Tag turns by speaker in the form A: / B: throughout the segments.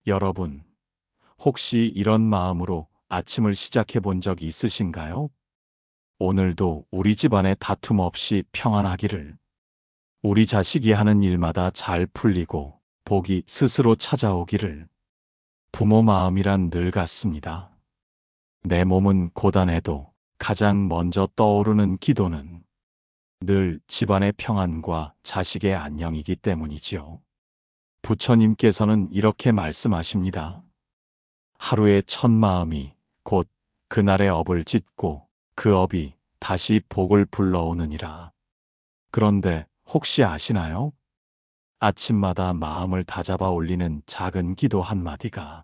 A: 여러분, 혹시 이런 마음으로 아침을 시작해 본 적 있으신가요? 오늘도 우리 집안에 다툼 없이 평안하기를, 우리 자식이 하는 일마다 잘 풀리고 복이 스스로 찾아오기를. 부모 마음이란 늘 같습니다. 내 몸은 고단해도 가장 먼저 떠오르는 기도는 늘 집안의 평안과 자식의 안녕이기 때문이지요. 부처님께서는 이렇게 말씀하십니다. 하루의 첫 마음이 곧 그날의 업을 짓고 그 업이 다시 복을 불러오느니라. 그런데 혹시 아시나요? 아침마다 마음을 다잡아 올리는 작은 기도 한마디가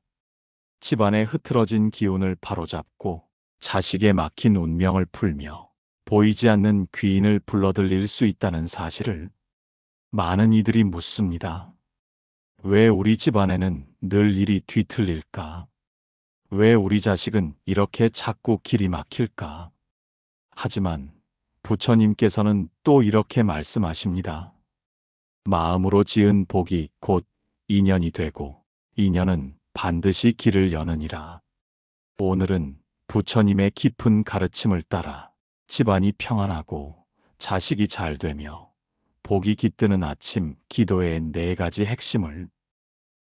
A: 집안의 흐트러진 기운을 바로잡고 자식의 막힌 운명을 풀며 보이지 않는 귀인을 불러들일 수 있다는 사실을 많은 이들이 묻습니다. 왜 우리 집안에는 늘 일이 뒤틀릴까? 왜 우리 자식은 이렇게 자꾸 길이 막힐까? 하지만 부처님께서는 또 이렇게 말씀하십니다. 마음으로 지은 복이 곧 인연이 되고 인연은 반드시 길을 여느니라. 오늘은 부처님의 깊은 가르침을 따라 집안이 평안하고 자식이 잘 되며 복이 깃드는 아침 기도의 4가지 핵심을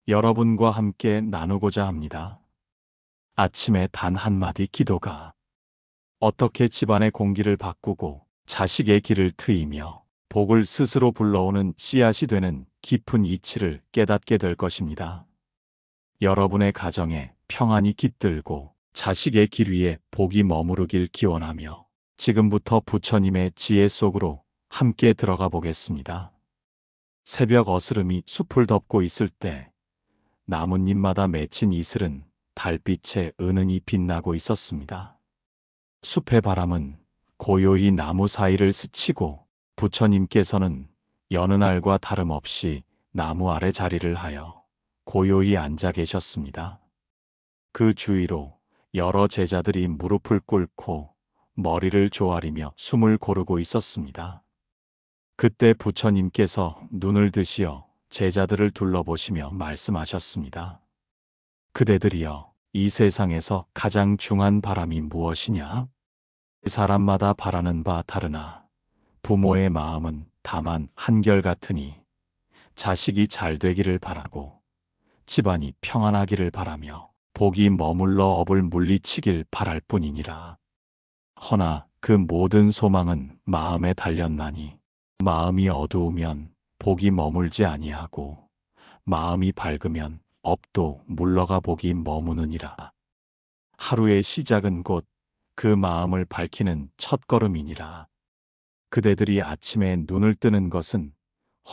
A: 여러분과 함께 나누고자 합니다. 아침에 단 한마디 기도가 어떻게 집안의 공기를 바꾸고 자식의 길을 트이며 복을 스스로 불러오는 씨앗이 되는 깊은 이치를 깨닫게 될 것입니다. 여러분의 가정에 평안이 깃들고 자식의 길 위에 복이 머무르길 기원하며 지금부터 부처님의 지혜 속으로 함께 들어가 보겠습니다. 새벽 어스름이 숲을 덮고 있을 때 나뭇잎마다 맺힌 이슬은 달빛에 은은히 빛나고 있었습니다. 숲의 바람은 고요히 나무 사이를 스치고 부처님께서는 여느 날과 다름없이 나무 아래 자리를 하여 고요히 앉아 계셨습니다. 그 주위로 여러 제자들이 무릎을 꿇고 머리를 조아리며 숨을 고르고 있었습니다. 그때 부처님께서 눈을 드시어 제자들을 둘러보시며 말씀하셨습니다. 그대들이여, 이 세상에서 가장 중한 바람이 무엇이냐? 사람마다 바라는 바 다르나 부모의 마음은 다만 한결같으니 자식이 잘 되기를 바라고 집안이 평안하기를 바라며 복이 머물러 업을 물리치길 바랄 뿐이니라. 허나 그 모든 소망은 마음에 달렸나니 마음이 어두우면 복이 머물지 아니하고 마음이 밝으면 업도 물러가 복이 머무느니라. 하루의 시작은 곧 그 마음을 밝히는 첫걸음이니라. 그대들이 아침에 눈을 뜨는 것은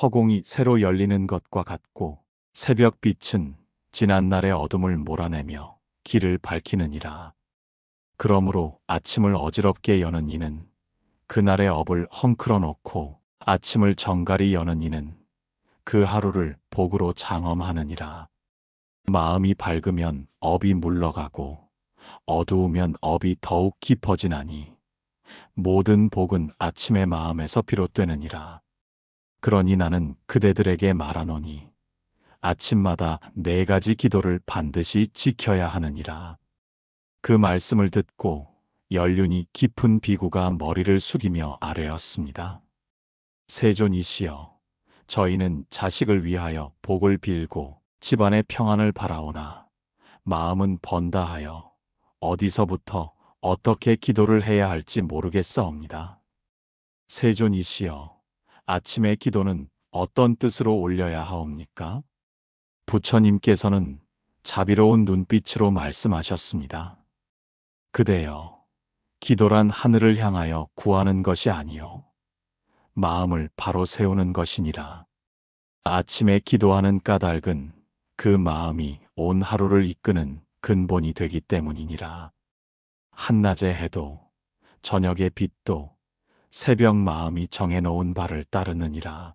A: 허공이 새로 열리는 것과 같고 새벽빛은 지난날의 어둠을 몰아내며 길을 밝히느니라. 그러므로 아침을 어지럽게 여는 이는 그날의 업을 헝클어 놓고 아침을 정갈히 여는 이는 그 하루를 복으로 장엄하느니라. 마음이 밝으면 업이 물러가고 어두우면 업이 더욱 깊어지나니 모든 복은 아침의 마음에서 비롯되느니라. 그러니 나는 그대들에게 말하노니 아침마다 4가지 기도를 반드시 지켜야 하느니라. 그 말씀을 듣고 연륜이 깊은 비구가 머리를 숙이며 아뢰었습니다. 세존이시여, 저희는 자식을 위하여 복을 빌고 집안의 평안을 바라오나 마음은 번다하여 어디서부터 어떻게 기도를 해야 할지 모르겠사옵니다. 세존이시여, 아침의 기도는 어떤 뜻으로 올려야 하옵니까? 부처님께서는 자비로운 눈빛으로 말씀하셨습니다. 그대여, 기도란 하늘을 향하여 구하는 것이 아니요 마음을 바로 세우는 것이니라. 아침에 기도하는 까닭은 그 마음이 온 하루를 이끄는 근본이 되기 때문이니라. 한낮의 해도 저녁의 빛도 새벽 마음이 정해놓은 바를 따르느니라.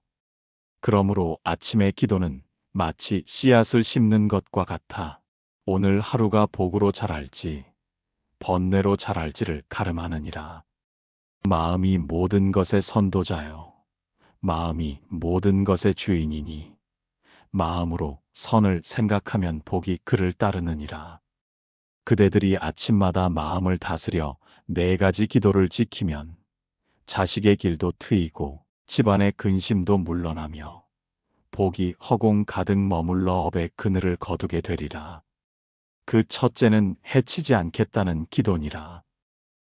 A: 그러므로 아침의 기도는 마치 씨앗을 심는 것과 같아 오늘 하루가 복으로 자랄지 번뇌로 자랄지를 가름하느니라. 마음이 모든 것의 선도자요 마음이 모든 것의 주인이니 마음으로 선을 생각하면 복이 그를 따르느니라. 그대들이 아침마다 마음을 다스려 4가지 기도를 지키면 자식의 길도 트이고 집안의 근심도 물러나며 복이 허공 가득 머물러 업의 그늘을 거두게 되리라. 그 첫째는 해치지 않겠다는 기도니라.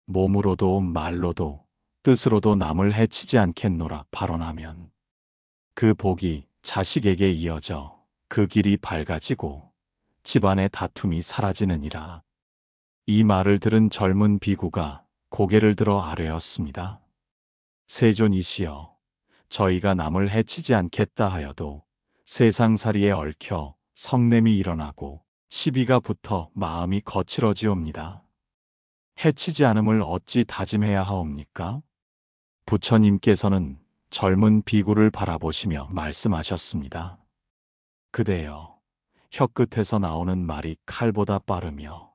A: 몸으로도 말로도 뜻으로도 남을 해치지 않겠노라 발언하면 그 복이 자식에게 이어져 그 길이 밝아지고 집안의 다툼이 사라지느니라. 이 말을 들은 젊은 비구가 고개를 들어 아뢰었습니다. 세존이시여, 저희가 남을 해치지 않겠다 하여도 세상살이에 얽혀 성냄이 일어나고 시비가 붙어 마음이 거칠어지옵니다. 해치지 않음을 어찌 다짐해야 하옵니까? 부처님께서는 젊은 비구를 바라보시며 말씀하셨습니다. 그대여, 혀끝에서 나오는 말이 칼보다 빠르며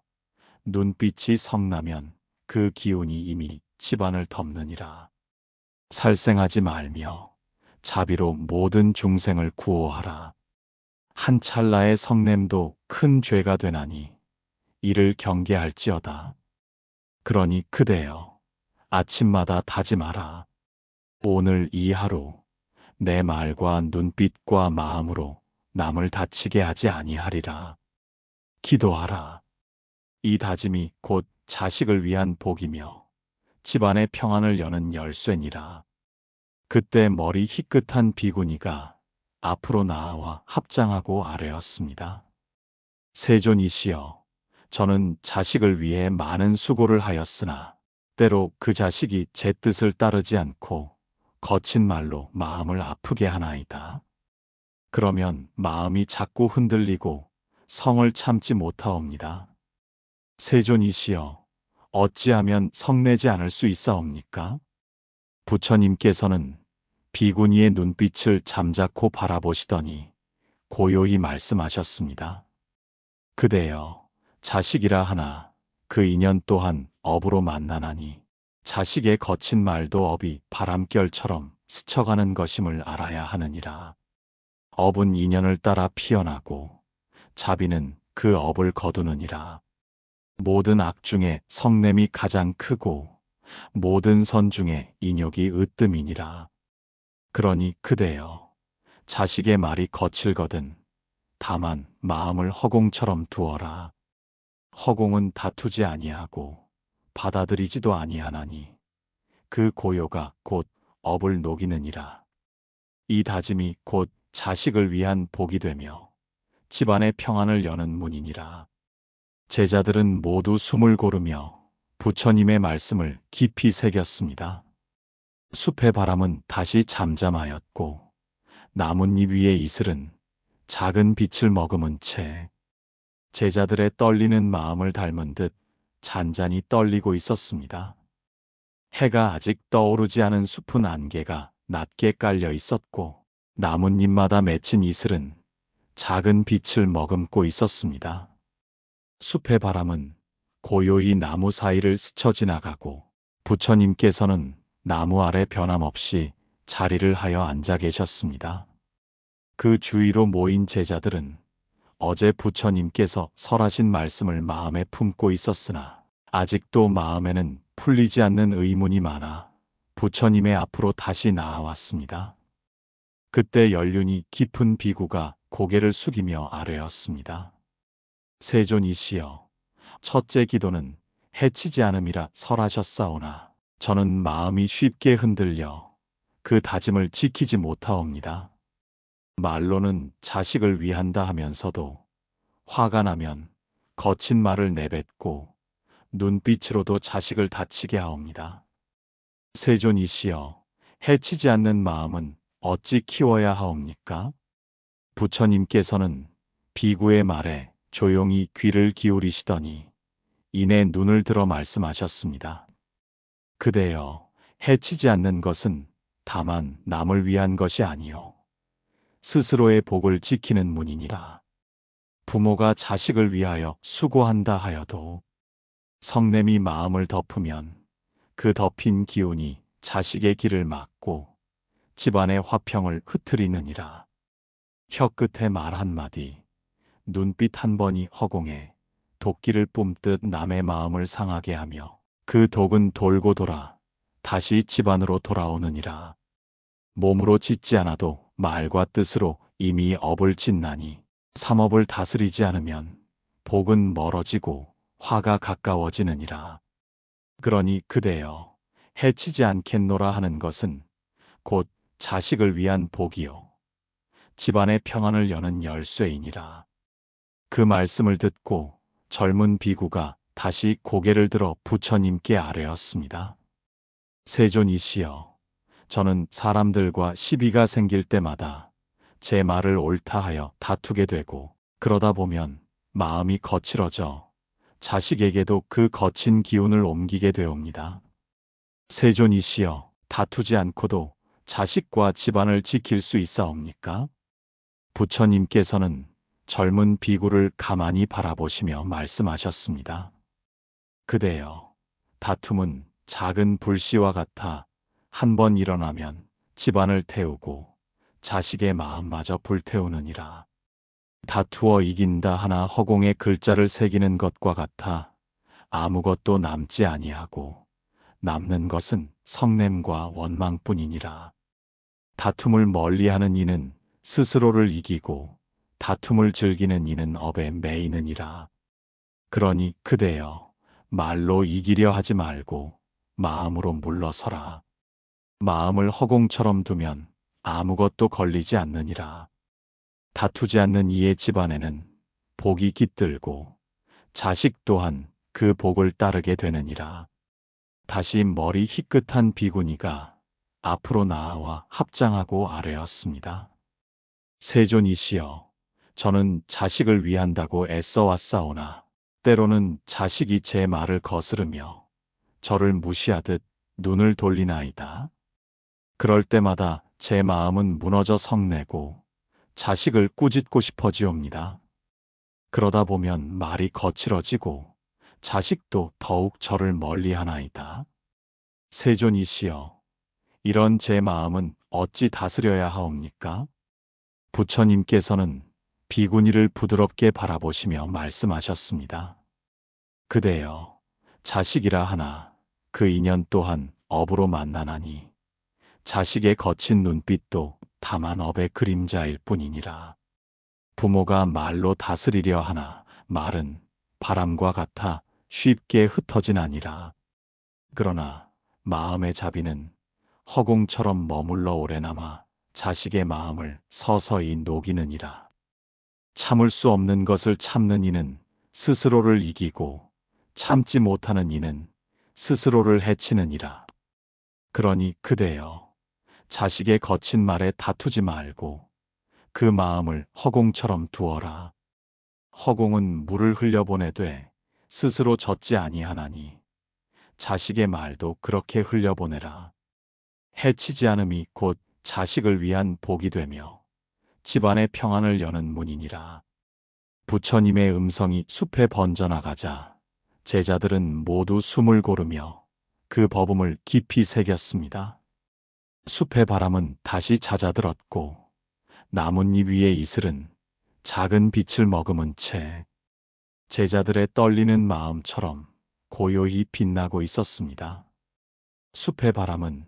A: 눈빛이 성나면 그 기운이 이미 집안을 덮느니라. 살생하지 말며 자비로 모든 중생을 구호하라. 한 찰나의 성냄도 큰 죄가 되나니 이를 경계할지어다. 그러니 그대여, 아침마다 다짐하라. 오늘 이 하루 내 말과 눈빛과 마음으로 남을 다치게 하지 아니하리라. 기도하라. 이 다짐이 곧 자식을 위한 복이며 집안의 평안을 여는 열쇠니라. 그때 머리 희끗한 비구니가 앞으로 나아와 합장하고 아뢰었습니다. 세존이시여, 저는 자식을 위해 많은 수고를 하였으나 때로 그 자식이 제 뜻을 따르지 않고 거친 말로 마음을 아프게 하나이다. 그러면 마음이 자꾸 흔들리고 성을 참지 못하옵니다. 세존이시여, 어찌하면 성내지 않을 수 있사옵니까? 부처님께서는 비구니의 눈빛을 잠자코 바라보시더니 고요히 말씀하셨습니다. 그대여, 자식이라 하나 그 인연 또한 업으로 만나나니 자식의 거친 말도 업이 바람결처럼 스쳐가는 것임을 알아야 하느니라. 업은 인연을 따라 피어나고 자비는 그 업을 거두느니라. 모든 악 중에 성냄이 가장 크고 모든 선 중에 인욕이 으뜸이니라. 그러니 그대여, 자식의 말이 거칠거든 다만 마음을 허공처럼 두어라. 허공은 다투지 아니하고 받아들이지도 아니하나니 그 고요가 곧 업을 녹이느니라. 이 다짐이 곧 자식을 위한 복이 되며 집안의 평안을 여는 문이니라. 제자들은 모두 숨을 고르며 부처님의 말씀을 깊이 새겼습니다. 숲의 바람은 다시 잠잠하였고 나뭇잎 위의 이슬은 작은 빛을 머금은 채 제자들의 떨리는 마음을 닮은 듯 잔잔히 떨리고 있었습니다. 해가 아직 떠오르지 않은 숲은 안개가 낮게 깔려 있었고 나뭇잎마다 맺힌 이슬은 작은 빛을 머금고 있었습니다. 숲의 바람은 고요히 나무 사이를 스쳐 지나가고 부처님께서는 나무 아래 변함없이 자리를 하여 앉아 계셨습니다. 그 주위로 모인 제자들은 어제 부처님께서 설하신 말씀을 마음에 품고 있었으나 아직도 마음에는 풀리지 않는 의문이 많아 부처님의 앞으로 다시 나아왔습니다. 그때 연륜이 깊은 비구가 고개를 숙이며 아뢰었습니다. 세존이시여, 첫째 기도는 해치지 않음이라 설하셨사오나 저는 마음이 쉽게 흔들려 그 다짐을 지키지 못하옵니다. 말로는 자식을 위한다 하면서도 화가 나면 거친 말을 내뱉고 눈빛으로도 자식을 다치게 하옵니다. 세존이시여, 해치지 않는 마음은 어찌 키워야 하옵니까? 부처님께서는 비구의 말에 조용히 귀를 기울이시더니 이내 눈을 들어 말씀하셨습니다. 그대여, 해치지 않는 것은 다만 남을 위한 것이 아니요 스스로의 복을 지키는 문이니라. 부모가 자식을 위하여 수고한다 하여도 성냄이 마음을 덮으면 그 덮인 기운이 자식의 길을 막고 집안의 화평을 흐트리느니라. 혀끝에 말 한마디, 눈빛 한 번이 허공에 도끼를 뿜듯 남의 마음을 상하게 하며 그 독은 돌고 돌아 다시 집안으로 돌아오느니라. 몸으로 짓지 않아도 말과 뜻으로 이미 업을 짓나니 삼업을 다스리지 않으면 복은 멀어지고 화가 가까워지느니라. 그러니 그대여 해치지 않겠노라 하는 것은 곧 자식을 위한 복이요 집안의 평안을 여는 열쇠이니라. 그 말씀을 듣고 젊은 비구가 다시 고개를 들어 부처님께 아뢰었습니다. 세존이시여, 저는 사람들과 시비가 생길 때마다 제 말을 옳다 하여 다투게 되고 그러다 보면 마음이 거칠어져 자식에게도 그 거친 기운을 옮기게 되옵니다. 세존이시여, 다투지 않고도 자식과 집안을 지킬 수 있사옵니까? 부처님께서는 젊은 비구를 가만히 바라보시며 말씀하셨습니다. 그대여, 다툼은 작은 불씨와 같아 한 번 일어나면 집안을 태우고 자식의 마음마저 불태우느니라. 다투어 이긴다 하나 허공에 글자를 새기는 것과 같아 아무것도 남지 아니하고 남는 것은 성냄과 원망뿐이니라. 다툼을 멀리하는 이는 스스로를 이기고 다툼을 즐기는 이는 업에 매이느니라. 그러니 그대여, 말로 이기려 하지 말고 마음으로 물러서라. 마음을 허공처럼 두면 아무것도 걸리지 않느니라. 다투지 않는 이의 집안에는 복이 깃들고 자식 또한 그 복을 따르게 되느니라. 다시 머리 희끗한 비구니가 앞으로 나아와 합장하고 아뢰었습니다. 세존이시여, 저는 자식을 위한다고 애써왔사오나 때로는 자식이 제 말을 거스르며 저를 무시하듯 눈을 돌리나이다. 그럴 때마다 제 마음은 무너져 성내고 자식을 꾸짖고 싶어지옵니다. 그러다 보면 말이 거칠어지고 자식도 더욱 저를 멀리하나이다. 세존이시여, 이런 제 마음은 어찌 다스려야 하옵니까? 부처님께서는 비구니를 부드럽게 바라보시며 말씀하셨습니다. 그대여, 자식이라 하나 그 인연 또한 업으로 만나나니 자식의 거친 눈빛도 다만 업의 그림자일 뿐이니라. 부모가 말로 다스리려 하나 말은 바람과 같아 쉽게 흩어지나니라. 그러나 마음의 자비는 허공처럼 머물러 오래남아 자식의 마음을 서서히 녹이느니라. 참을 수 없는 것을 참는 이는 스스로를 이기고 참지 못하는 이는 스스로를 해치느니라. 그러니 그대여, 자식의 거친 말에 다투지 말고 그 마음을 허공처럼 두어라. 허공은 물을 흘려보내되 스스로 젖지 아니하나니 자식의 말도 그렇게 흘려보내라. 해치지 않음이 곧 자식을 위한 복이 되며 집안의 평안을 여는 문이니라. 부처님의 음성이 숲에 번져나가자 제자들은 모두 숨을 고르며 그 법음을 깊이 새겼습니다. 숲의 바람은 다시 잦아들었고 나뭇잎 위의 이슬은 작은 빛을 머금은 채 제자들의 떨리는 마음처럼 고요히 빛나고 있었습니다. 숲의 바람은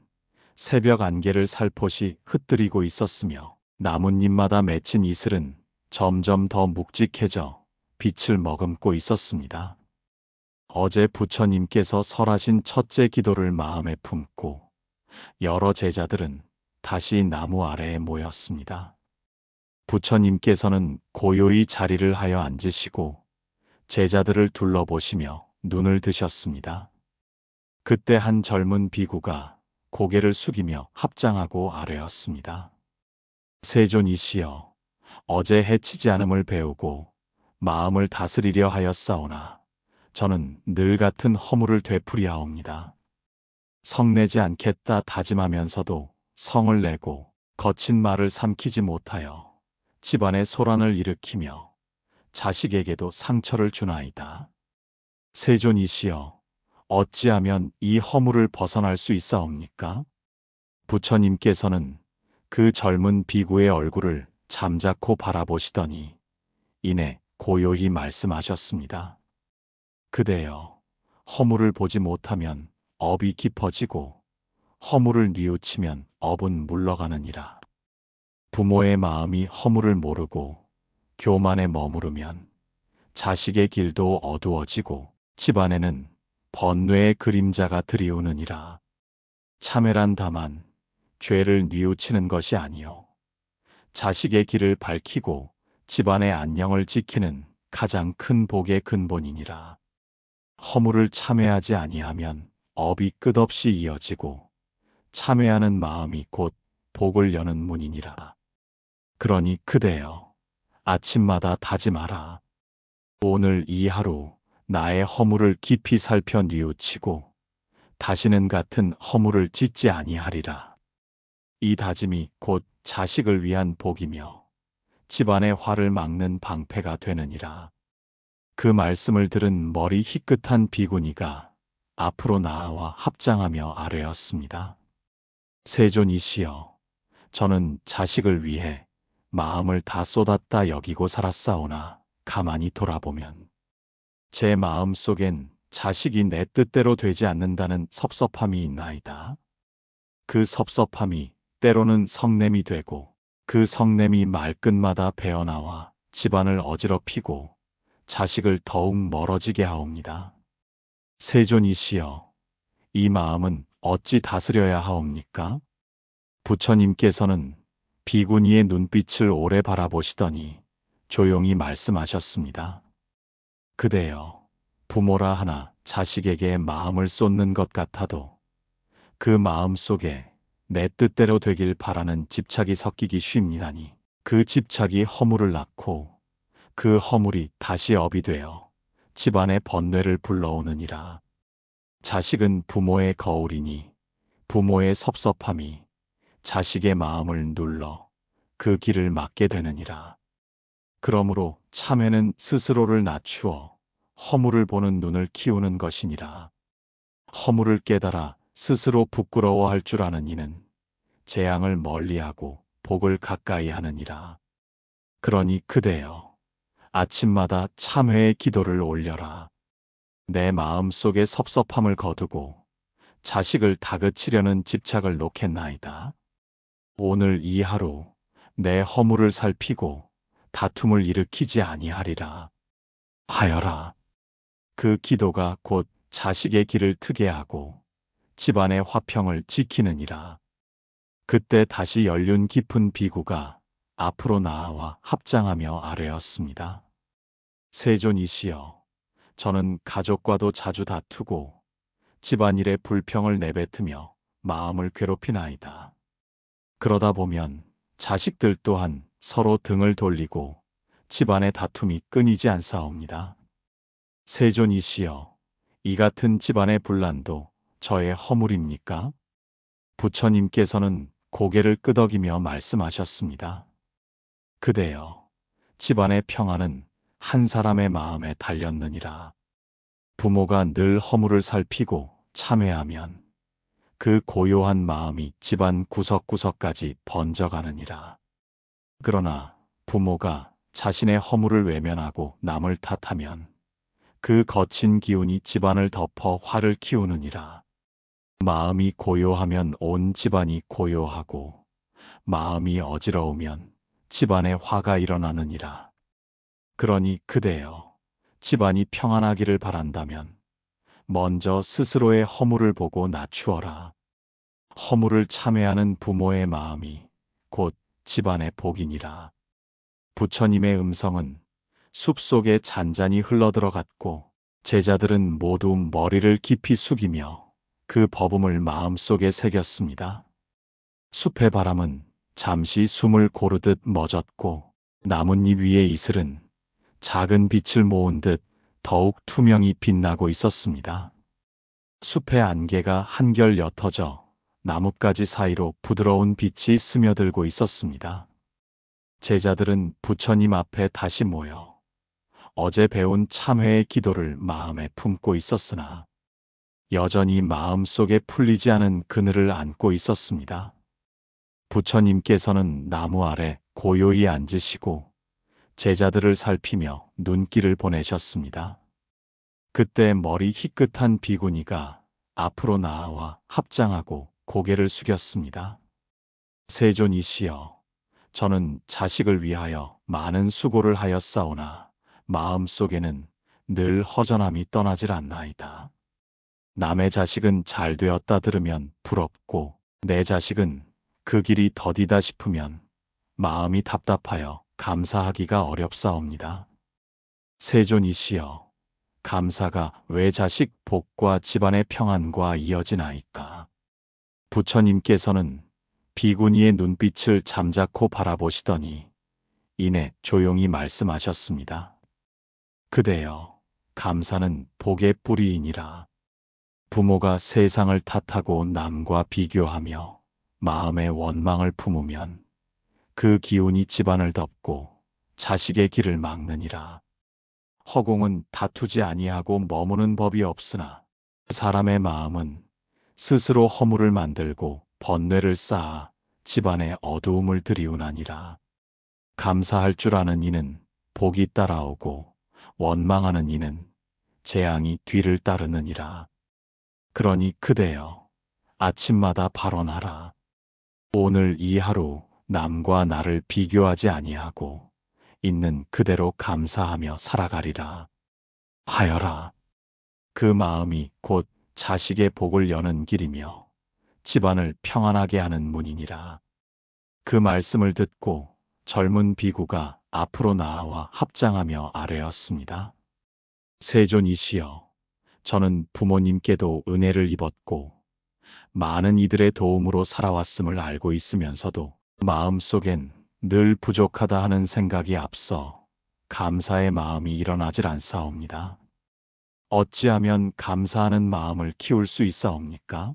A: 새벽 안개를 살포시 흩뜨리고 있었으며 나뭇잎마다 맺힌 이슬은 점점 더 묵직해져 빛을 머금고 있었습니다. 어제 부처님께서 설하신 첫째 기도를 마음에 품고 여러 제자들은 다시 나무 아래에 모였습니다. 부처님께서는 고요히 자리를 하여 앉으시고 제자들을 둘러보시며 눈을 드셨습니다. 그때 한 젊은 비구가 고개를 숙이며 합장하고 아뢰었습니다. 세존이시여, 어제 해치지 않음을 배우고 마음을 다스리려 하였사오나 저는 늘 같은 허물을 되풀이하옵니다. 성내지 않겠다 다짐하면서도 성을 내고 거친 말을 삼키지 못하여 집안에 소란을 일으키며 자식에게도 상처를 주나이다. 세존이시여, 어찌하면 이 허물을 벗어날 수 있사옵니까? 부처님께서는 그 젊은 비구의 얼굴을 잠자코 바라보시더니 이내 고요히 말씀하셨습니다. 그대여, 허물을 보지 못하면 업이 깊어지고 허물을 뉘우치면 업은 물러가느니라. 부모의 마음이 허물을 모르고 교만에 머무르면 자식의 길도 어두워지고 집안에는 번뇌의 그림자가 드리우느니라. 참회란 다만 죄를 뉘우치는 것이 아니요 자식의 길을 밝히고 집안의 안녕을 지키는 가장 큰 복의 근본이니라. 허물을 참회하지 아니하면 업이 끝없이 이어지고 참회하는 마음이 곧 복을 여는 문이니라. 그러니 그대여, 아침마다 다짐하라. 오늘 이 하루 나의 허물을 깊이 살펴 뉘우치고 다시는 같은 허물을 짓지 아니하리라. 이 다짐이 곧 자식을 위한 복이며 집안의 화를 막는 방패가 되느니라. 그 말씀을 들은 머리 희끗한 비구니가 앞으로 나아와 합장하며 아뢰었습니다. 세존이시여, 저는 자식을 위해 마음을 다 쏟았다 여기고 살았사오나 가만히 돌아보면 제 마음 속엔 자식이 내 뜻대로 되지 않는다는 섭섭함이 있나이다. 그 섭섭함이 때로는 성냄이 되고 그 성냄이 말끝마다 배어나와 집안을 어지럽히고 자식을 더욱 멀어지게 하옵니다. 세존이시여, 이 마음은 어찌 다스려야 하옵니까? 부처님께서는 비구니의 눈빛을 오래 바라보시더니 조용히 말씀하셨습니다. 그대여, 부모라 하나 자식에게 마음을 쏟는 것 같아도 그 마음 속에 내 뜻대로 되길 바라는 집착이 섞이기 쉽니다니 그 집착이 허물을 낳고 그 허물이 다시 업이 되어 집안의 번뇌를 불러오느니라. 자식은 부모의 거울이니 부모의 섭섭함이 자식의 마음을 눌러 그 길을 막게 되느니라. 그러므로 참회는 스스로를 낮추어 허물을 보는 눈을 키우는 것이니라. 허물을 깨달아 스스로 부끄러워할 줄 아는 이는 재앙을 멀리하고 복을 가까이 하느니라. 그러니 그대여, 아침마다 참회의 기도를 올려라. 내 마음 속의 섭섭함을 거두고 자식을 다그치려는 집착을 놓겠나이다. 오늘 이 하루 내 허물을 살피고 다툼을 일으키지 아니하리라 하여라. 그 기도가 곧 자식의 길을 트게 하고 집안의 화평을 지키느니라. 그때 다시 연륜 깊은 비구가 앞으로 나아와 합장하며 아뢰었습니다. 세존이시여, 저는 가족과도 자주 다투고 집안일에 불평을 내뱉으며 마음을 괴롭히나이다. 그러다 보면 자식들 또한 서로 등을 돌리고 집안의 다툼이 끊이지 않사옵니다. 세존이시여, 이 같은 집안의 분란도 저의 허물입니까? 부처님께서는 고개를 끄덕이며 말씀하셨습니다. 그대여, 집안의 평안은 한 사람의 마음에 달렸느니라. 부모가 늘 허물을 살피고 참회하면 그 고요한 마음이 집안 구석구석까지 번져가느니라. 그러나 부모가 자신의 허물을 외면하고 남을 탓하면 그 거친 기운이 집안을 덮어 화를 키우느니라. 마음이 고요하면 온 집안이 고요하고 마음이 어지러우면 집안에 화가 일어나느니라. 그러니 그대여, 집안이 평안하기를 바란다면 먼저 스스로의 허물을 보고 낮추어라. 허물을 참회하는 부모의 마음이 곧 집안의 복이니라. 부처님의 음성은 숲속에 잔잔히 흘러들어갔고 제자들은 모두 머리를 깊이 숙이며 그 법음을 마음속에 새겼습니다. 숲의 바람은 잠시 숨을 고르듯 멎었고 나뭇잎 위의 이슬은 작은 빛을 모은 듯 더욱 투명히 빛나고 있었습니다. 숲의 안개가 한결 옅어져 나뭇가지 사이로 부드러운 빛이 스며들고 있었습니다. 제자들은 부처님 앞에 다시 모여 어제 배운 참회의 기도를 마음에 품고 있었으나 여전히 마음속에 풀리지 않은 그늘을 안고 있었습니다. 부처님께서는 나무 아래 고요히 앉으시고 제자들을 살피며 눈길을 보내셨습니다. 그때 머리 희끗한 비구니가 앞으로 나와 합장하고 고개를 숙였습니다. 세존이시여, 저는 자식을 위하여 많은 수고를 하였사오나 마음속에는 늘 허전함이 떠나질 않나이다. 남의 자식은 잘 되었다 들으면 부럽고 내 자식은 그 길이 더디다 싶으면 마음이 답답하여 감사하기가 어렵사옵니다. 세존이시여, 감사가 왜 자식 복과 집안의 평안과 이어지나이까? 부처님께서는 비구니의 눈빛을 잠자코 바라보시더니 이내 조용히 말씀하셨습니다. 그대여, 감사는 복의 뿌리이니라. 부모가 세상을 탓하고 남과 비교하며 마음의 원망을 품으면 그 기운이 집안을 덮고 자식의 길을 막느니라. 허공은 다투지 아니하고 머무는 법이 없으나 사람의 마음은 스스로 허물을 만들고 번뇌를 쌓아 집안에 어두움을 들이우나니라. 감사할 줄 아는 이는 복이 따라오고 원망하는 이는 재앙이 뒤를 따르느니라. 그러니 그대여, 아침마다 발언하라. 오늘 이 하루 남과 나를 비교하지 아니하고 있는 그대로 감사하며 살아가리라 하여라. 그 마음이 곧 자식의 복을 여는 길이며 집안을 평안하게 하는 문이니라. 그 말씀을 듣고 젊은 비구가 앞으로 나와 합장하며 아뢰었습니다. 세존이시여, 저는 부모님께도 은혜를 입었고 많은 이들의 도움으로 살아왔음을 알고 있으면서도 마음속엔 늘 부족하다 하는 생각이 앞서 감사의 마음이 일어나질 않사옵니다. 어찌하면 감사하는 마음을 키울 수 있사옵니까?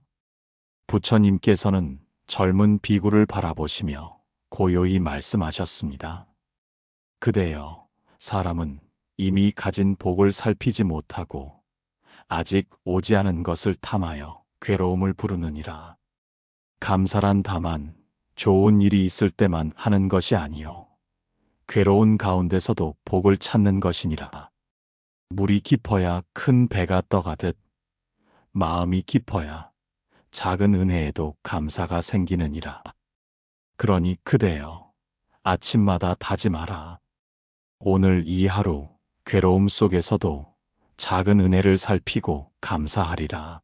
A: 부처님께서는 젊은 비구를 바라보시며 고요히 말씀하셨습니다. 그대여, 사람은 이미 가진 복을 살피지 못하고 아직 오지 않은 것을 탐하여 괴로움을 부르느니라. 감사란 다만 좋은 일이 있을 때만 하는 것이 아니요 괴로운 가운데서도 복을 찾는 것이니라. 물이 깊어야 큰 배가 떠가듯 마음이 깊어야 작은 은혜에도 감사가 생기느니라. 그러니 그대여, 아침마다 다짐하라. 오늘 이 하루 괴로움 속에서도 작은 은혜를 살피고 감사하리라.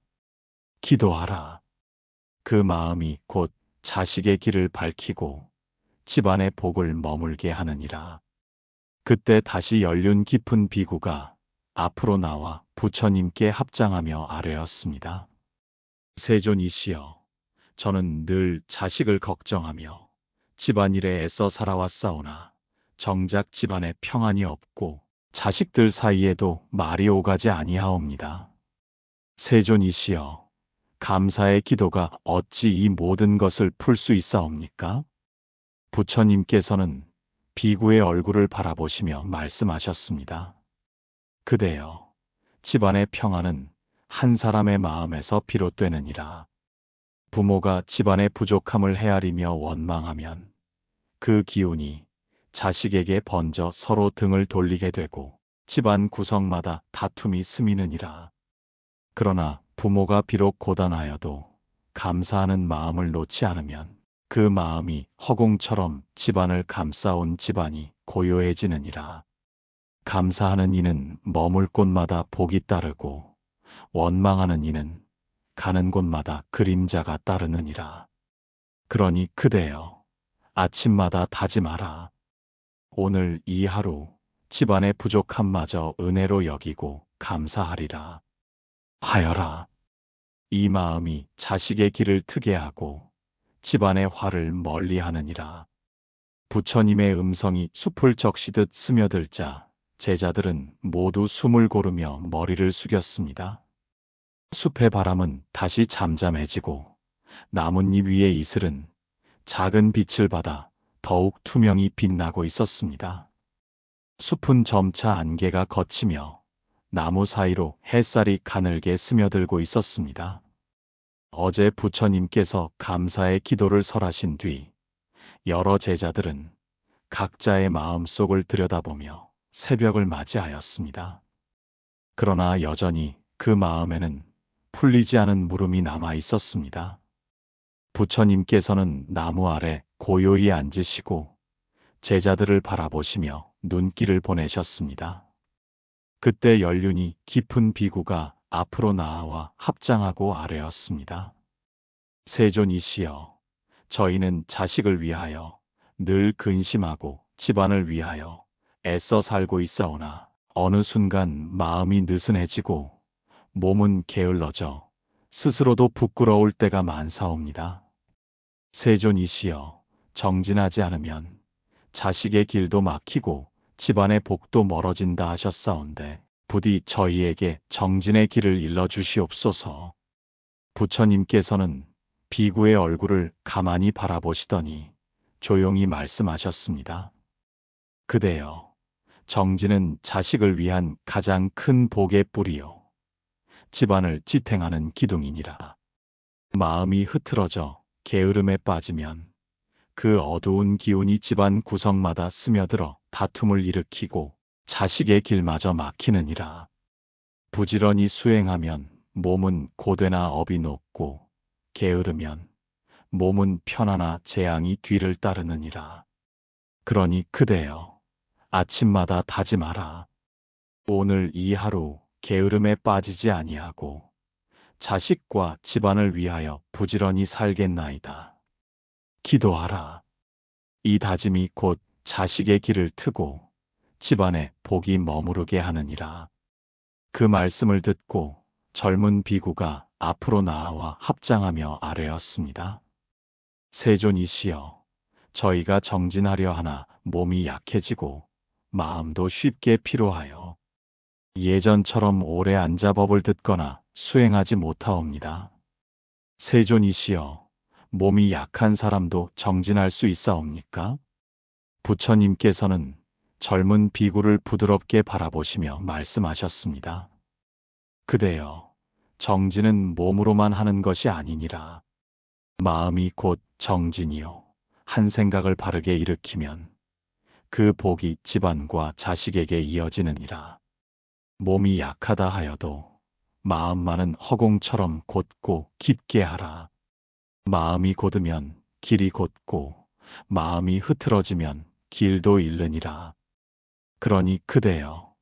A: 기도하라. 그 마음이 곧 자식의 길을 밝히고 집안의 복을 머물게 하느니라. 그때 다시 연륜 깊은 비구가 앞으로 나와 부처님께 합장하며 아뢰었습니다. 세존이시여, 저는 늘 자식을 걱정하며 집안일에 애써 살아왔사오나 정작 집안에 평안이 없고 자식들 사이에도 말이 오가지 아니하옵니다. 세존이시여, 감사의 기도가 어찌 이 모든 것을 풀 수 있사옵니까? 부처님께서는 비구의 얼굴을 바라보시며 말씀하셨습니다. 그대여, 집안의 평안은 한 사람의 마음에서 비롯되느니라. 부모가 집안의 부족함을 헤아리며 원망하면 그 기운이 자식에게 번져 서로 등을 돌리게 되고 집안 구석마다 다툼이 스미느니라. 그러나 부모가 비록 고단하여도 감사하는 마음을 놓지 않으면 그 마음이 허공처럼 집안을 감싸온 집안이 고요해지느니라. 감사하는 이는 머물 곳마다 복이 따르고 원망하는 이는 가는 곳마다 그림자가 따르느니라. 그러니 그대여, 아침마다 다짐하라. 오늘 이 하루 집안의 부족함마저 은혜로 여기고 감사하리라 하여라. 이 마음이 자식의 길을 트게 하고 집안의 화를 멀리하느니라. 부처님의 음성이 숲을 적시듯 스며들자 제자들은 모두 숨을 고르며 머리를 숙였습니다. 숲의 바람은 다시 잠잠해지고 나뭇잎 위의 이슬은 작은 빛을 받아 더욱 투명히 빛나고 있었습니다. 숲은 점차 안개가 걷히며 나무 사이로 햇살이 가늘게 스며들고 있었습니다. 어제 부처님께서 감사의 기도를 설하신 뒤 여러 제자들은 각자의 마음속을 들여다보며 새벽을 맞이하였습니다. 그러나 여전히 그 마음에는 풀리지 않은 물음이 남아 있었습니다. 부처님께서는 나무 아래 고요히 앉으시고 제자들을 바라보시며 눈길을 보내셨습니다. 그때 연륜이 깊은 비구가 앞으로 나아와 합장하고 아뢰었습니다. 세존이시여, 저희는 자식을 위하여 늘 근심하고 집안을 위하여 애써 살고 있사오나 어느 순간 마음이 느슨해지고 몸은 게을러져 스스로도 부끄러울 때가 많사옵니다. 세존이시여, 정진하지 않으면 자식의 길도 막히고 집안의 복도 멀어진다 하셨사온데 부디 저희에게 정진의 길을 일러주시옵소서. 부처님께서는 비구의 얼굴을 가만히 바라보시더니 조용히 말씀하셨습니다. 그대여, 정진은 자식을 위한 가장 큰 복의 뿌리요, 집안을 지탱하는 기둥이니라. 마음이 흐트러져 게으름에 빠지면 그 어두운 기운이 집안 구석마다 스며들어 다툼을 일으키고 자식의 길마저 막히느니라. 부지런히 수행하면 몸은 고되나 업이 높고 게으르면 몸은 편하나 재앙이 뒤를 따르느니라. 그러니 그대여, 아침마다 다짐하라. 오늘 이 하루 게으름에 빠지지 아니하고 자식과 집안을 위하여 부지런히 살겠나이다. 기도하라. 이 다짐이 곧 자식의 길을 트고 집안에 복이 머무르게 하느니라. 그 말씀을 듣고 젊은 비구가 앞으로 나아와 합장하며 아뢰었습니다. 세존이시여, 저희가 정진하려 하나 몸이 약해지고 마음도 쉽게 피로하여 예전처럼 오래 앉아 법을 듣거나 수행하지 못하옵니다. 세존이시여, 몸이 약한 사람도 정진할 수 있사옵니까? 부처님께서는 젊은 비구를 부드럽게 바라보시며 말씀하셨습니다. 그대여, 정진은 몸으로만 하는 것이 아니니라. 마음이 곧 정진이요, 한 생각을 바르게 일으키면 그 복이 집안과 자식에게 이어지느니라. 몸이 약하다 하여도 마음만은 허공처럼 곧고 깊게 하라. 마음이 곧으면 길이 곧고 마음이 흐트러지면 길도 잃느니라. 그러니 그대여,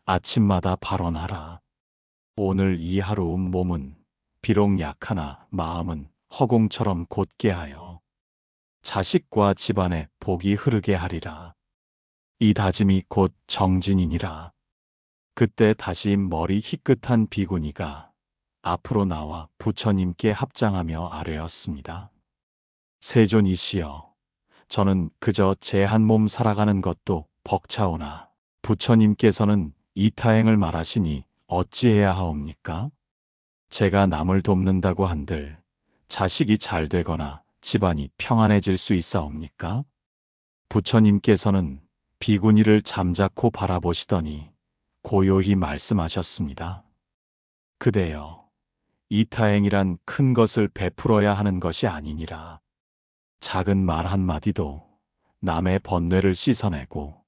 A: 아침마다 발언하라. 오늘 이 하루 몸은 비록 약하나 마음은 허공처럼 곧게 하여 자식과 집안에 복이 흐르게 하리라. 이 다짐이 곧 정진이니라. 그때 다시 머리 희끗한 비구니가 앞으로 나와 부처님께 합장하며 아뢰었습니다. 세존이시여, 저는 그저 제 한 몸 살아가는 것도 벅차오나 부처님께서는 이타행을 말하시니 어찌해야 하옵니까? 제가 남을 돕는다고 한들 자식이 잘 되거나 집안이 평안해질 수 있사옵니까? 부처님께서는 비구니를 잠자코 바라보시더니 고요히 말씀하셨습니다. 그대여, 이타행이란 큰 것을 베풀어야 하는 것이 아니니라. 작은 말 한마디도 남의 번뇌를 씻어내고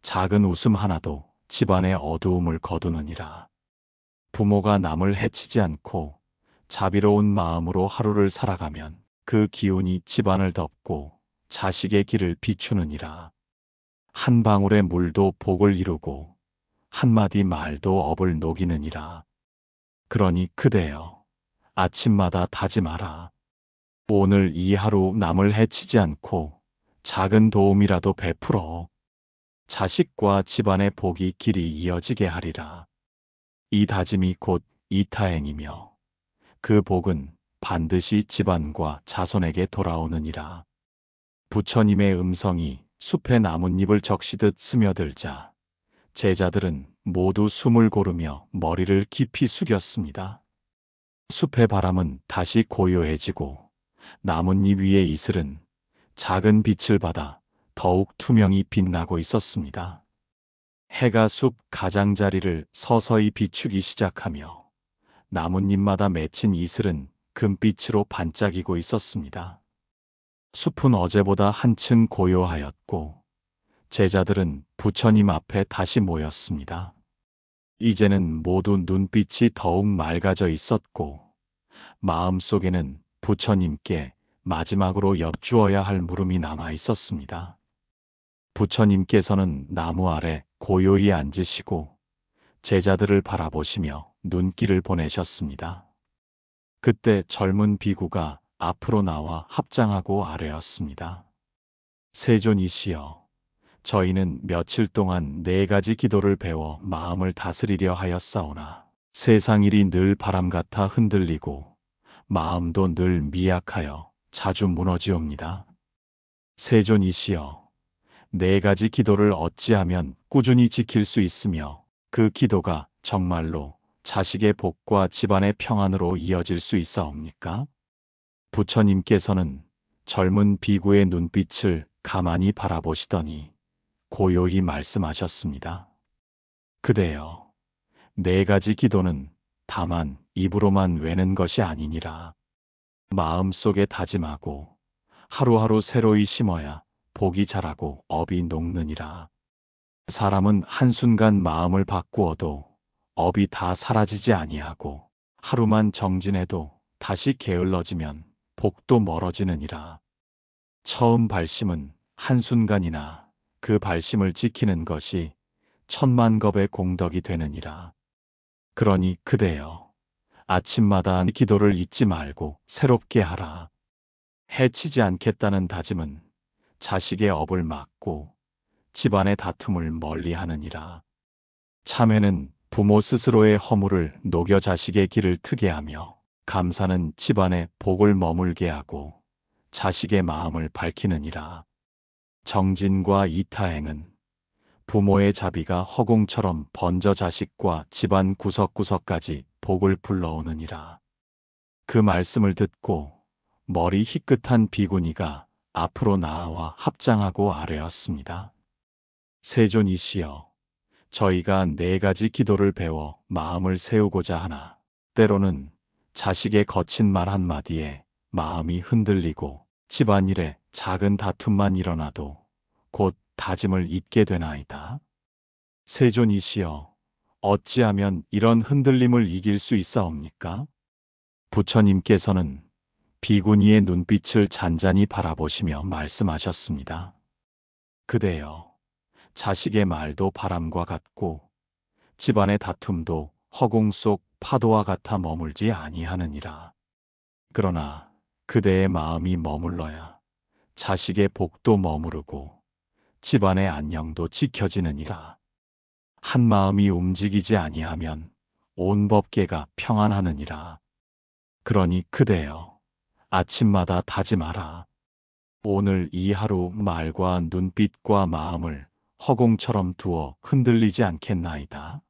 A: 작은 웃음 하나도 집안의 어두움을 거두느니라. 부모가 남을 해치지 않고 자비로운 마음으로 하루를 살아가면 그 기운이 집안을 덮고 자식의 길을 비추느니라. 한 방울의 물도 복을 이루고 한마디 말도 업을 녹이느니라. 그러니 그대여, 아침마다 다짐하라. 오늘 이 하루 남을 해치지 않고 작은 도움이라도 베풀어 자식과 집안의 복이 길이 이어지게 하리라. 이 다짐이 곧 이타행이며 그 복은 반드시 집안과 자손에게 돌아오느니라. 부처님의 음성이 숲의 나뭇잎을 적시듯 스며들자 제자들은 모두 숨을 고르며 머리를 깊이 숙였습니다. 숲의 바람은 다시 고요해지고 나뭇잎 위의 이슬은 작은 빛을 받아 더욱 투명히 빛나고 있었습니다. 해가 숲 가장자리를 서서히 비추기 시작하며 나뭇잎마다 맺힌 이슬은 금빛으로 반짝이고 있었습니다. 숲은 어제보다 한층 고요하였고 제자들은 부처님 앞에 다시 모였습니다. 이제는 모두 눈빛이 더욱 맑아져 있었고 마음속에는 부처님께 마지막으로 여쭈어야 할 물음이 남아 있었습니다. 부처님께서는 나무 아래 고요히 앉으시고 제자들을 바라보시며 눈길을 보내셨습니다. 그때 젊은 비구가 앞으로 나와 합장하고 아뢰었습니다. 세존이시여, 저희는 며칠 동안 4가지 기도를 배워 마음을 다스리려 하였사오나 세상 일이 늘 바람 같아 흔들리고 마음도 늘 미약하여 자주 무너지옵니다. 세존이시여, 4가지 기도를 어찌하면 꾸준히 지킬 수 있으며 그 기도가 정말로 자식의 복과 집안의 평안으로 이어질 수 있사옵니까? 부처님께서는 젊은 비구의 눈빛을 가만히 바라보시더니 고요히 말씀하셨습니다. 그대여, 4가지 기도는 다만 입으로만 외는 것이 아니니라. 마음속에 다짐하고 하루하루 새로이 심어야 복이 자라고 업이 녹느니라. 사람은 한순간 마음을 바꾸어도 업이 다 사라지지 아니하고 하루만 정진해도 다시 게을러지면 복도 멀어지느니라. 처음 발심은 한순간이나 그 발심을 지키는 것이 천만겁의 공덕이 되느니라. 그러니 그대여, 아침마다 기도를 잊지 말고 새롭게 하라. 해치지 않겠다는 다짐은 자식의 업을 막고 집안의 다툼을 멀리하느니라. 참회는 부모 스스로의 허물을 녹여 자식의 길을 트게 하며 감사는 집안의 복을 머물게 하고 자식의 마음을 밝히느니라. 정진과 이타행은 부모의 자비가 허공처럼 번져 자식과 집안 구석구석까지 복을 불러오느니라. 그 말씀을 듣고 머리 희끗한 비구니가 앞으로 나아와 합장하고 아뢰었습니다. 세존이시여, 저희가 4가지 기도를 배워 마음을 세우고자 하나 때로는 자식의 거친 말 한마디에 마음이 흔들리고 집안일에 작은 다툼만 일어나도 곧 다짐을 잊게 되나이다. 세존이시여, 어찌하면 이런 흔들림을 이길 수 있사옵니까? 부처님께서는 비구니의 눈빛을 잔잔히 바라보시며 말씀하셨습니다. 그대여, 자식의 말도 바람과 같고 집안의 다툼도 허공 속 파도와 같아 머물지 아니하느니라. 그러나 그대의 마음이 머물러야 자식의 복도 머무르고 집안의 안녕도 지켜지느니라. 한 마음이 움직이지 아니하면 온 법계가 평안하느니라. 그러니 그대여, 아침마다 다짐하라. 오늘 이 하루 말과 눈빛과 마음을 허공처럼 두어 흔들리지 않겠나이다.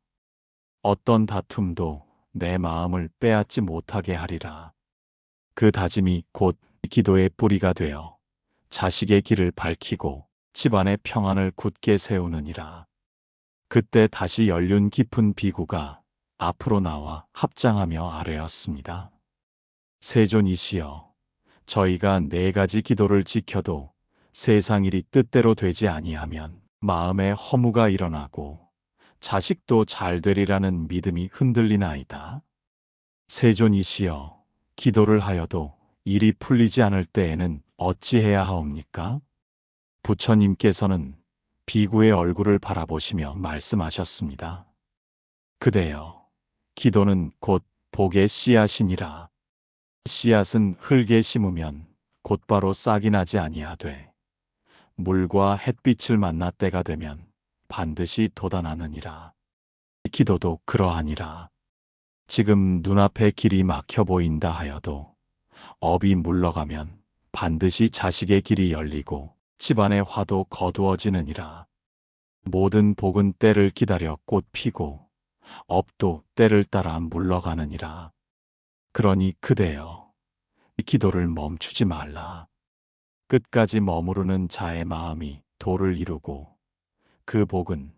A: 어떤 다툼도 내 마음을 빼앗지 못하게 하리라. 그 다짐이 곧 기도의 뿌리가 되어 자식의 길을 밝히고 집안의 평안을 굳게 세우느니라. 그때 다시 연륜 깊은 비구가 앞으로 나와 합장하며 아뢰었습니다. 세존이시여, 저희가 4가지 기도를 지켜도 세상 일이 뜻대로 되지 아니하면 마음에 허무가 일어나고 자식도 잘 되리라는 믿음이 흔들리나이다. 세존이시여, 기도를 하여도 일이 풀리지 않을 때에는 어찌해야 하옵니까? 부처님께서는 비구의 얼굴을 바라보시며 말씀하셨습니다. 그대여, 기도는 곧 복의 씨앗이니라. 씨앗은 흙에 심으면 곧바로 싹이 나지 아니하되 물과 햇빛을 만나 때가 되면 반드시 돋아나느니라. 기도도 그러하니라. 지금 눈앞에 길이 막혀 보인다 하여도 업이 물러가면 반드시 자식의 길이 열리고 집안의 화도 거두어지느니라. 모든 복은 때를 기다려 꽃 피고 업도 때를 따라 물러가느니라. 그러니 그대여, 기도를 멈추지 말라. 끝까지 머무르는 자의 마음이 도를 이루고 그 복은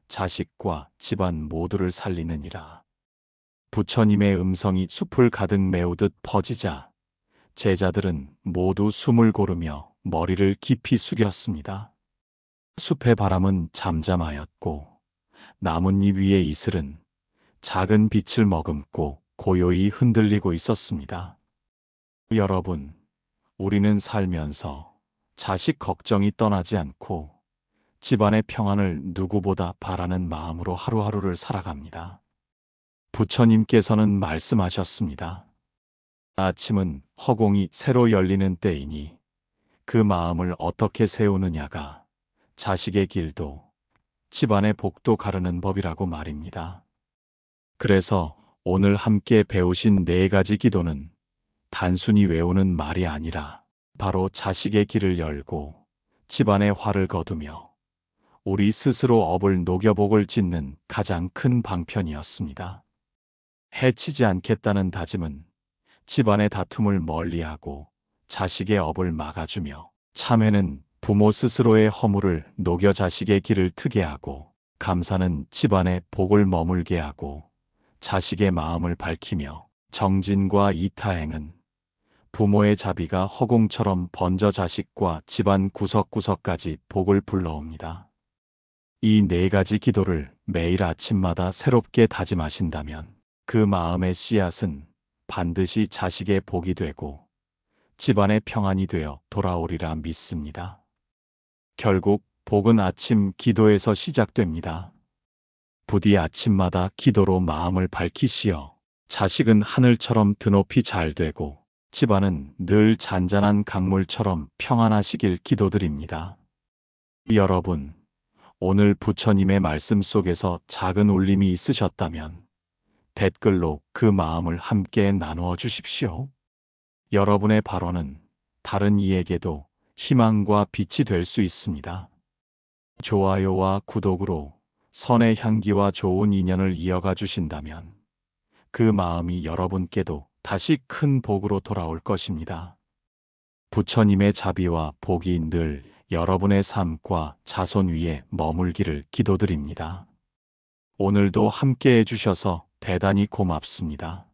A: 자식과 집안 모두를 살리느니라. 부처님의 음성이 숲을 가득 메우듯 퍼지자 제자들은 모두 숨을 고르며 머리를 깊이 숙였습니다. 숲의 바람은 잠잠하였고 나뭇잎 위의 이슬은 작은 빛을 머금고 고요히 흔들리고 있었습니다. 여러분, 우리는 살면서 자식 걱정이 떠나지 않고 집안의 평안을 누구보다 바라는 마음으로 하루하루를 살아갑니다. 부처님께서는 말씀하셨습니다. 아침은 허공이 새로 열리는 때이니 그 마음을 어떻게 세우느냐가 자식의 길도 집안의 복도 가르는 법이라고 말입니다. 그래서 오늘 함께 배우신 4가지 기도는 단순히 외우는 말이 아니라 바로 자식의 길을 열고 집안의 화를 거두며 우리 스스로 업을 녹여 복을 짓는 가장 큰 방편이었습니다. 해치지 않겠다는 다짐은 집안의 다툼을 멀리하고 자식의 업을 막아주며, 참회는 부모 스스로의 허물을 녹여 자식의 길을 트게 하고, 감사는 집안의 복을 머물게 하고 자식의 마음을 밝히며, 정진과 이타행은 부모의 자비가 허공처럼 번져 자식과 집안 구석구석까지 복을 불러옵니다. 이 4가지 기도를 매일 아침마다 새롭게 다짐하신다면 그 마음의 씨앗은 반드시 자식의 복이 되고 집안의 평안이 되어 돌아오리라 믿습니다. 결국 복은 아침 기도에서 시작됩니다. 부디 아침마다 기도로 마음을 밝히시어 자식은 하늘처럼 드높이 잘 되고 집안은 늘 잔잔한 강물처럼 평안하시길 기도드립니다. 여러분, 오늘 부처님의 말씀 속에서 작은 울림이 있으셨다면 댓글로 그 마음을 함께 나누어 주십시오. 여러분의 발언은 다른 이에게도 희망과 빛이 될 수 있습니다. 좋아요와 구독으로 선의 향기와 좋은 인연을 이어가 주신다면 그 마음이 여러분께도 다시 큰 복으로 돌아올 것입니다. 부처님의 자비와 복이 늘 여러분의 삶과 자손 위에 머물기를 기도드립니다. 오늘도 함께 해주셔서 대단히 고맙습니다.